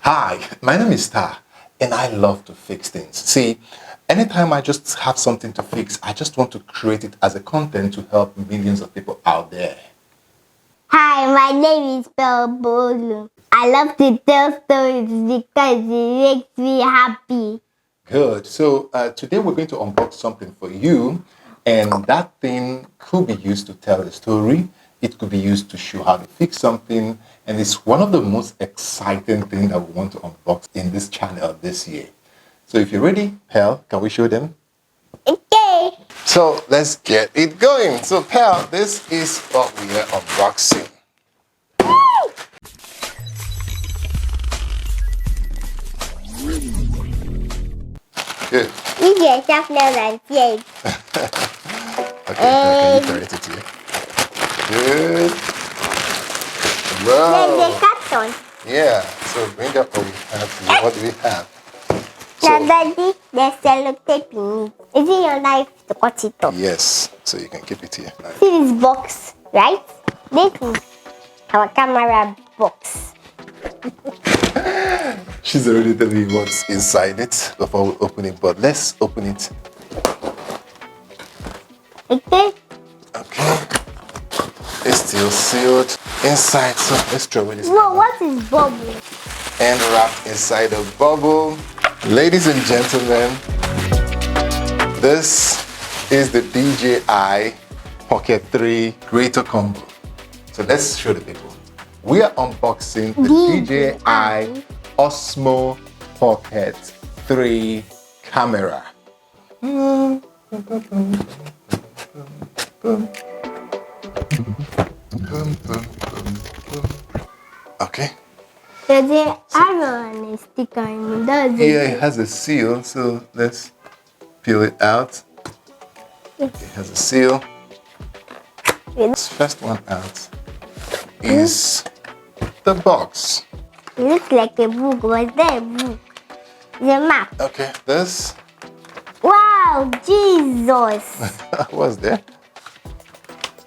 Hi, my name is Star, and I love to fix things. See, anytime I just have something to fix, I just want to create it as a content to help millions of people out there. Hi, my name is Bolu. I love to tell stories because it makes me happy. Good. So today we're going to unbox something for you, and that thing could be used to tell a story. It could be used to show how to fix something, and it's one of the most exciting things that we want to unbox in this channel this year. So if you're ready, Pal, can we show them? Okay. So let's get it going. So Pal, this is what we are unboxing. Good. You get sharpener and tape. Okay, you correct it here. Good. Wow. There's a carton. Yeah. So bring up what we have here. What do we have? Now, Daddy, there's sellotape in it. Is it your knife to cut it off? Yes. So you can keep it here. See this box, right? This is our camera box. She's already telling me what's inside it before we open it, but let's open it. Okay? Okay. It's still sealed inside, so let's throw it. Whoa, what is bubble? And wrapped inside a bubble. Ladies and gentlemen, this is the DJI Pocket 3 Greater Combo. So let's show the people. We are unboxing the DJI Osmo Pocket 3 camera. Okay. There's an arrow and a sticker in it, does it? Yeah, it has a seal, so let's peel it out. It has a seal. This first one out is the box. It looks like a book. Was there a book? The map. Okay, this. Wow, Jesus. What's there?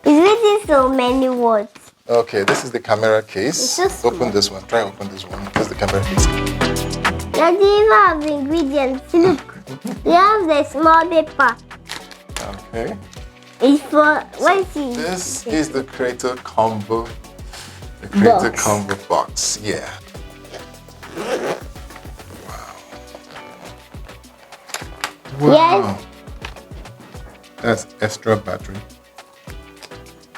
It's written so many words. Okay, this is the camera case. It's just Open this one. Try open this one. This is the camera case. Does it even have the ingredients? Look. We have the small paper. Okay. It's for what is it? This is the Creator Combo. The Creator Box. Combo box. Yeah. Wow. Yes. That's extra battery.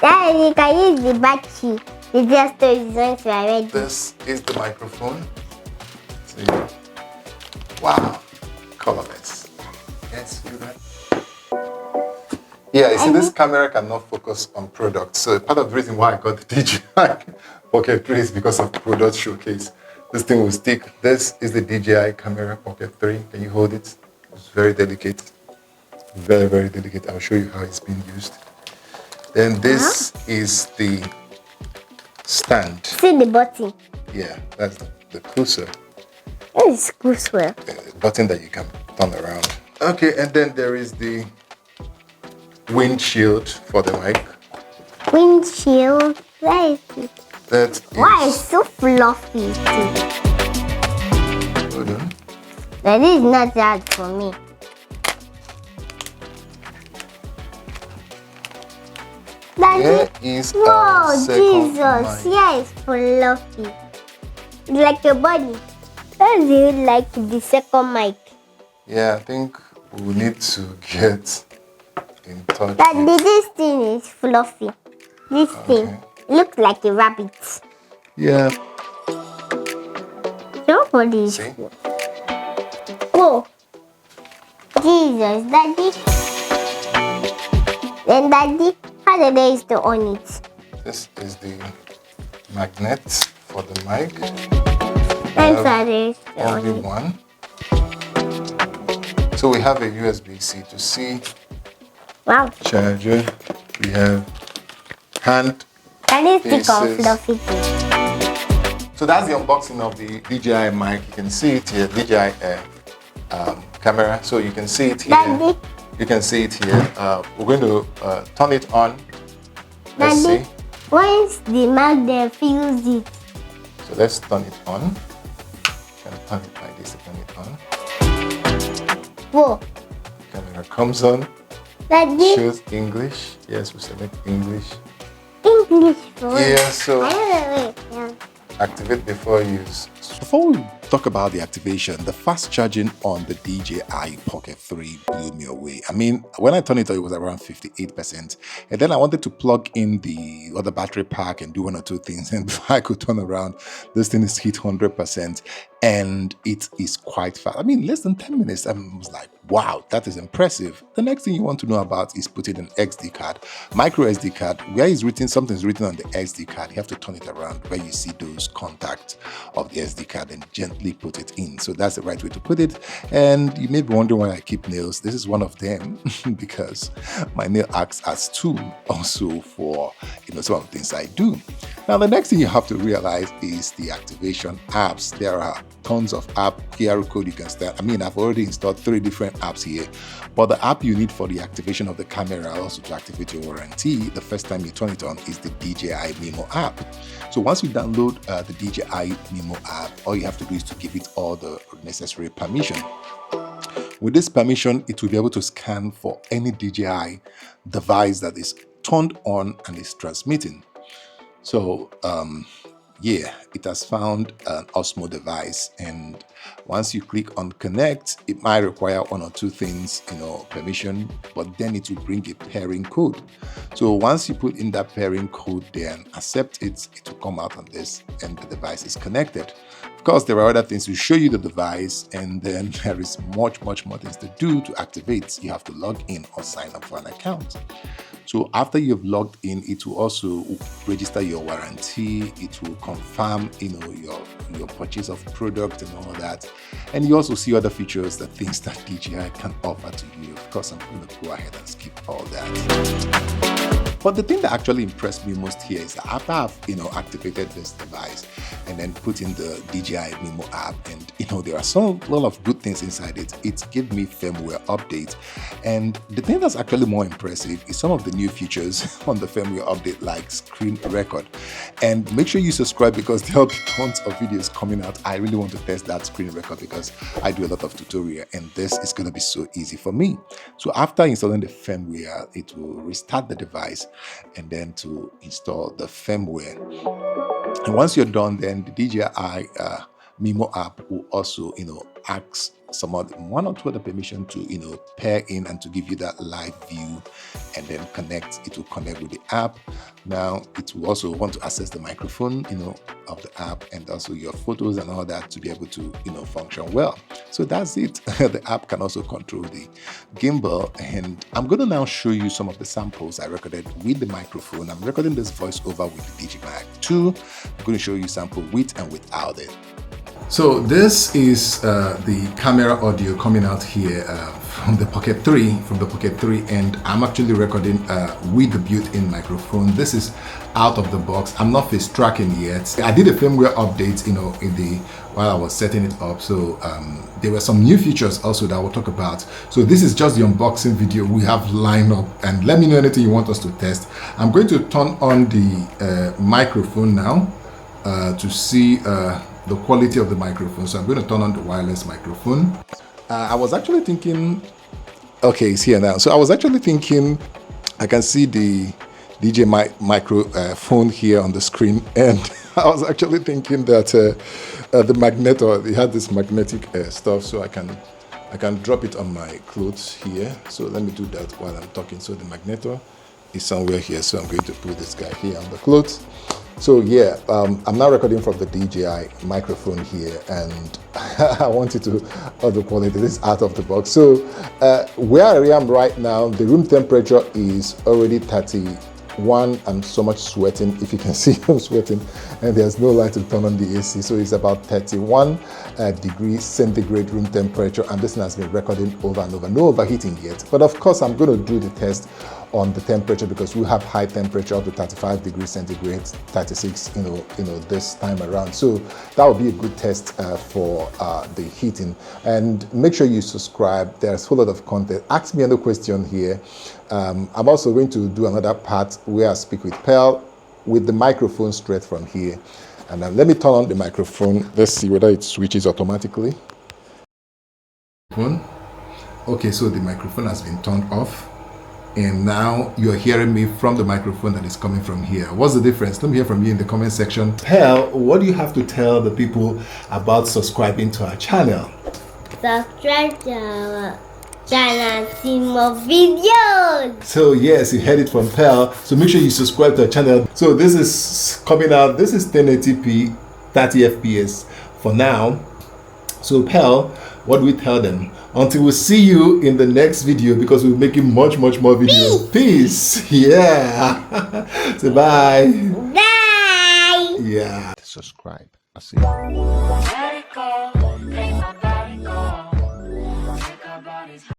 That you can use the battery. The just is once you are ready. This is the microphone. See? Wow. Colorless. Yes, see that? Yeah, you see, this camera cannot focus on products. So part of the reason why I got the DJI Pocket 3 is because of product showcase. This thing will stick. This is the DJI Camera Pocket 3. Can you hold it? It's very delicate. Very, very delicate. I'll show you how it's being used. Then this is the stand. See the button. Yeah, that's the closer That is cool swell. button that you can turn around. Okay, and then there is the windshield for the mic. Windshield. Where is it? That is, Why it's so fluffy? hold on. That is not hard for me. Here is our Whoa, second Jesus. mic. Yeah, it's fluffy. It's like a body. How do you like the second mic? Yeah, I think we need to get in touch. This thing is fluffy. This thing looks like a rabbit. Yeah. Nobody is. See? Whoa. Jesus, Daddy. Then Daddy, how do they used to on it? This is the magnet for the mic. That's how they used to on Only it. one. So we have a USB-C to C Wow. charger. We have hand. Can you stick on Pieces. fluffy thing? So that's the unboxing of the DJI mic. You can see it here, DJI camera. So you can see it here. Daddy. You can see it here. We're going to turn it on. Let's Daddy, see. once the magnet feels it, So let's turn it on. turn it like this to turn it on. Whoa. Camera comes on, Like this. shows English. Yes, we select English. English phone. Yeah, so Wait. Yeah. activate before use. Before we talk about the activation, the fast charging on the DJI Pocket 3 blew me away. I mean, when I turned it on, it was around 58%. And then I wanted to plug in the other battery pack and do one or two things. And before I could turn around, this thing is hit 100%. And it is quite fast. I mean, less than 10 minutes. I was like, wow, that is impressive. The next thing you want to know about is putting an XD card, micro SD card. Where is written, something's written on the SD card, you have to turn it around where you see those contacts of the SD card and gently put it in. So that's the right way to put it. And you may be wondering why I keep nails. This is one of them because my nail acts as tool also for some of the things I do. Now, the next thing you have to realize is the activation apps. There are tons of app QR code you can start. I mean, I've already installed 3 different apps here, but the app you need for the activation of the camera, also to activate your warranty, the first time you turn it on, is the DJI Mimo app. So once you download the DJI Mimo app, all you have to do is to give it all the necessary permission. With this permission, it will be able to scan for any DJI device that is turned on and is transmitting. So yeah, it has found an Osmo device, and once you click on connect, it might require 1 or 2 things, permission, but then it will bring a pairing code. So once you put in that pairing code there and accept it, it will come out on this and the device is connected. Of course, there are other things to show you the device, and then there is much more things to do to activate. You have to log in or sign up for an account. So after you've logged in, it will also register your warranty. It will confirm, your purchase of product and all that. And you also see other features, the things that DJI can offer to you. Of course, I'm going to go ahead and skip all that. But the thing that actually impressed me most here is that after I've, activated this device and then put in the DJI Mimo app, and there are a lot of good things inside it. It gave me firmware update, and the thing that's actually more impressive is some of the new features on the firmware update, like screen record. And make sure you subscribe because there'll be tons of videos coming out. I really want to test that screen record because I do a lot of tutorial, and this is going to be so easy for me. So after installing the firmware, it will restart the device and then to install the firmware. And once you're done, then the DJI Mimo app will also, ask one or two other permission to, pair in and to give you that live view, and then connect. It will connect with the app. Now, it will also want to access the microphone, of the app, and also your photos and all that to be able to, function well. So that's it. The app can also control the gimbal, and I'm going to now show you some of the samples I recorded with the microphone. I'm recording this voiceover with the DJI Mic 2. I'm going to show you sample with and without it. So this is the camera audio coming out here from the Pocket 3, and I'm actually recording with the built-in microphone. This is out of the box. I'm not face tracking yet. I did a firmware update, while I was setting it up. So there were some new features also that I will talk about. So this is just the unboxing video we have lined up, and let me know anything you want us to test. I'm going to turn on the microphone now to see the quality of the microphone. So I'm going to turn on the wireless microphone. I was actually thinking, okay, it's here now. So I was actually thinking, I can see the DJI microphone here on the screen, and I was actually thinking that the magneto, it had this magnetic stuff, so I can drop it on my clothes here. So let me do that while I'm talking. So the magneto is somewhere here, so I'm going to put this guy here on the clothes. So yeah, I'm now recording from the DJI microphone here, and I wanted to the quality. This is out of the box. So where I am right now, the room temperature is already 31. I'm so much sweating. If you can see, I'm sweating, and there's no light to turn on the AC. So it's about 31 degrees centigrade room temperature, and this one has been recording over and over. No overheating yet, but of course I'm going to do the test on the temperature because we have high temperature up to 35 degrees centigrade, 36, this time around. So that will be a good test for the heating. And make sure you subscribe. There's a whole lot of content. Ask me any question here. I'm also going to do another part where I speak with Pearl with the microphone straight from here. And let me turn on the microphone. Let's see whether it switches automatically. Okay, so the microphone has been turned off. And now you're hearing me from the microphone that is coming from here. What's the difference? Let me hear from you in the comment section. Hell, what do you have to tell the people about subscribing to our channel? Subscribe to our channel, see more videos. So yes, you heard it from Pearl. So make sure you subscribe to our channel. So this is coming out. This is 1080p, 30 FPS for now. So Pearl, what do we tell them? Until we see you in the next video, because we're making much more videos. Peace. Yeah. Say bye. Bye. Yeah. Subscribe. I see you.